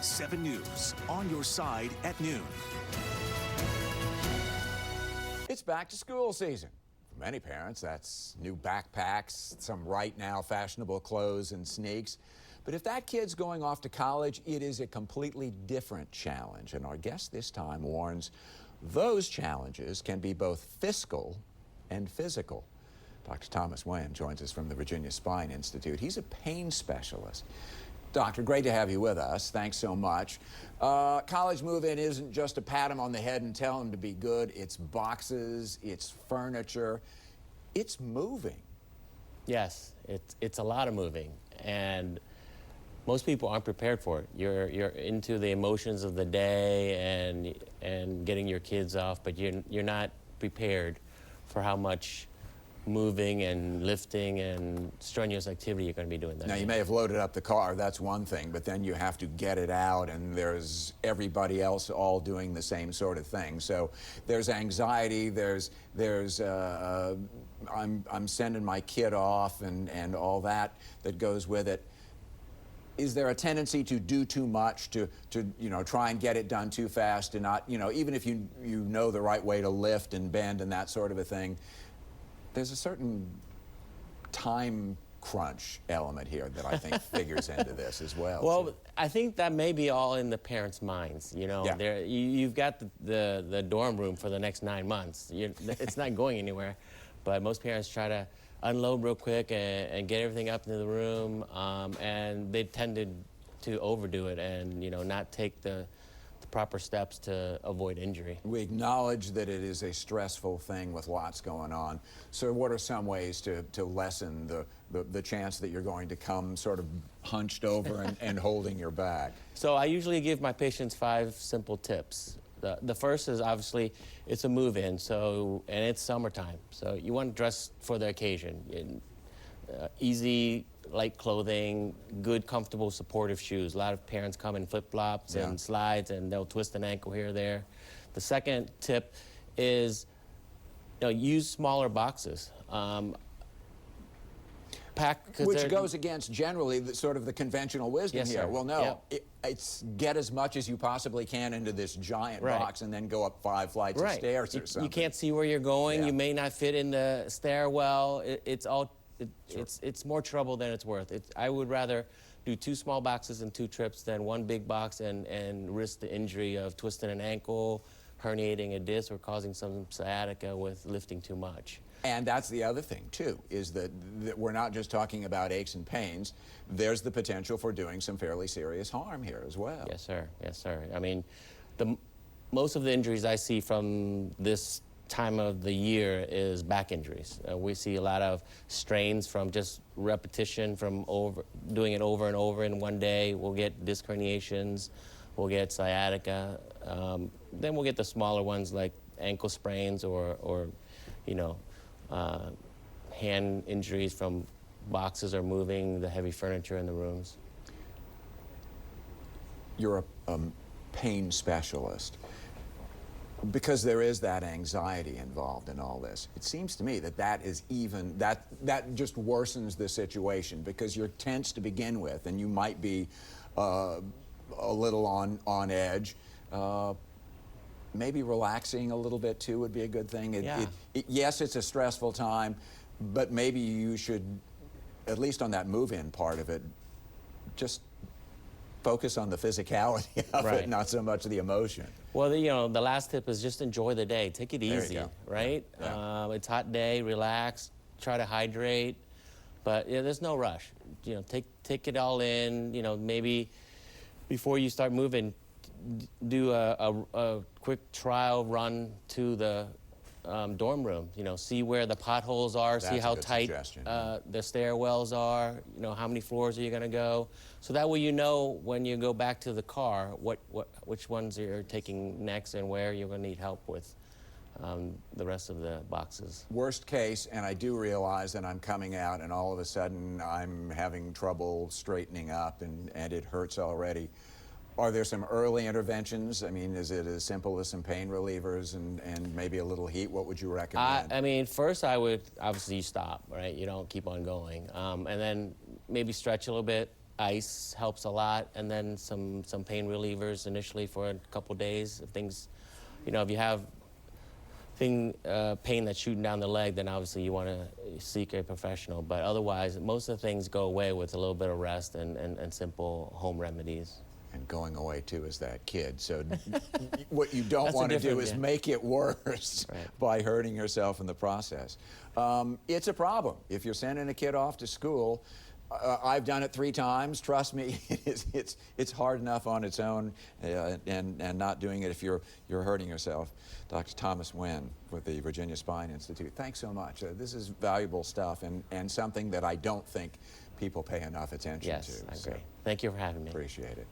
ABC7 News, on your side at noon. It's back to school season. For many parents, that's new backpacks, some right now fashionable clothes and sneaks. But if that kid's going off to college, it is a completely different challenge. And our guest this time warns those challenges can be both fiscal and physical. Dr. Thomas Nguyen joins us from the Virginia Spine Institute. He's a pain specialist. Doctor, great to have you with us. Thanks so much. College move-in isn't just to pat him on the head and tell him to be good. It's boxes, it's furniture, it's moving. Yes, it's a lot of moving, and most people aren't prepared for it. You're into the emotions of the day and getting your kids off, but you're not prepared for how much moving and lifting and strenuous activity you're going to be doing that Now, day. you may have loaded up the car, that's one thing, but then you have to get it out, and there's everybody else all doing the same sort of thing. So there's anxiety, I'm sending my kid off and all that goes with it. Is there a tendency to do too much, to try and get it done too fast, and not, even if you know the right way to lift and bend and that sort of a thing, there's a certain time crunch element here that I think figures into this as well. Well, I think that may be all in the parents' minds. Yeah. You've got the dorm room for the next 9 months. It's not going anywhere, but most parents try to unload real quick and get everything up into the room, and they tend to overdo it and not take the proper steps to avoid injury. We acknowledge that it is a stressful thing with lots going on. So what are some ways to lessen the chance that you're going to come sort of hunched over and holding your back? So I usually give my patients 5 simple tips. The first is, obviously, it's a move-in, and it's summertime, so you want to dress for the occasion. Easy, light clothing, good, comfortable, supportive shoes. A lot of parents come in flip-flops and slides, and they'll twist an ankle here or there. The second tip is, use smaller boxes. Which goes against generally the conventional wisdom Yes, here. sir. Well, no, Yep. it's get as much as you possibly can into this giant Right. box and then go up 5 flights of stairs or something. You can't see where you're going. Yeah. You may not fit in the stairwell. It's more trouble than it's worth. I would rather do 2 small boxes and 2 trips than 1 big box and risk the injury of twisting an ankle, herniating a disc, or causing some sciatica with lifting too much. And that's the other thing, too, is that we're not just talking about aches and pains. There's the potential for doing some fairly serious harm here as well. Yes, sir. Yes, sir. I mean, most of the injuries I see from this time of the year is back injuries. We see a lot of strains from just repetition, from doing it over and over in one day. We'll get disc herniations, we'll get sciatica. Then we'll get the smaller ones like ankle sprains or hand injuries from boxes or moving the heavy furniture in the rooms. You're a pain specialist. Because there is that anxiety involved in all this, it seems to me that just worsens the situation, because you're tense to begin with and you might be a little on edge. Maybe relaxing a little bit too would be a good thing. Yes, it's a stressful time, but maybe you should, at least on that move-in part of it, just focus on the physicality of it, not so much the emotion. Well, the last tip is just enjoy the day. Take it easy, right? Yeah. It's a hot day, relax, try to hydrate, but there's no rush. Take it all in. Maybe before you start moving, do a quick trial run to the dorm room. See where the potholes are, see how tight the stairwells are, how many floors are you going to go. So that way when you go back to the car, which ones you're taking next and where you're going to need help with the rest of the boxes. Worst case, and I do realize that I'm coming out and all of a sudden I'm having trouble straightening up and it hurts already. Are there some early interventions? I mean, is it as simple as some pain relievers and maybe a little heat? What would you recommend? I mean, first obviously you stop, right? You don't keep on going. And then maybe stretch a little bit, ice helps a lot, and then some pain relievers initially for a couple days. If things, if you have pain that's shooting down the leg, then obviously you want to seek a professional. But otherwise, most of the things go away with a little bit of rest and simple home remedies. And going away too is that kid. So what you don't want to do different, is yeah. make it worse Right. by hurting yourself in the process. It's a problem. If you're sending a kid off to school, I've done it 3 times. Trust me, it's hard enough on its own, and not doing it if you're hurting yourself. Dr. Thomas Nguyen with the Virginia Spine Institute. Thanks so much. This is valuable stuff and something that I don't think people pay enough attention to. Yes, I agree. So Thank you for having me. appreciate it.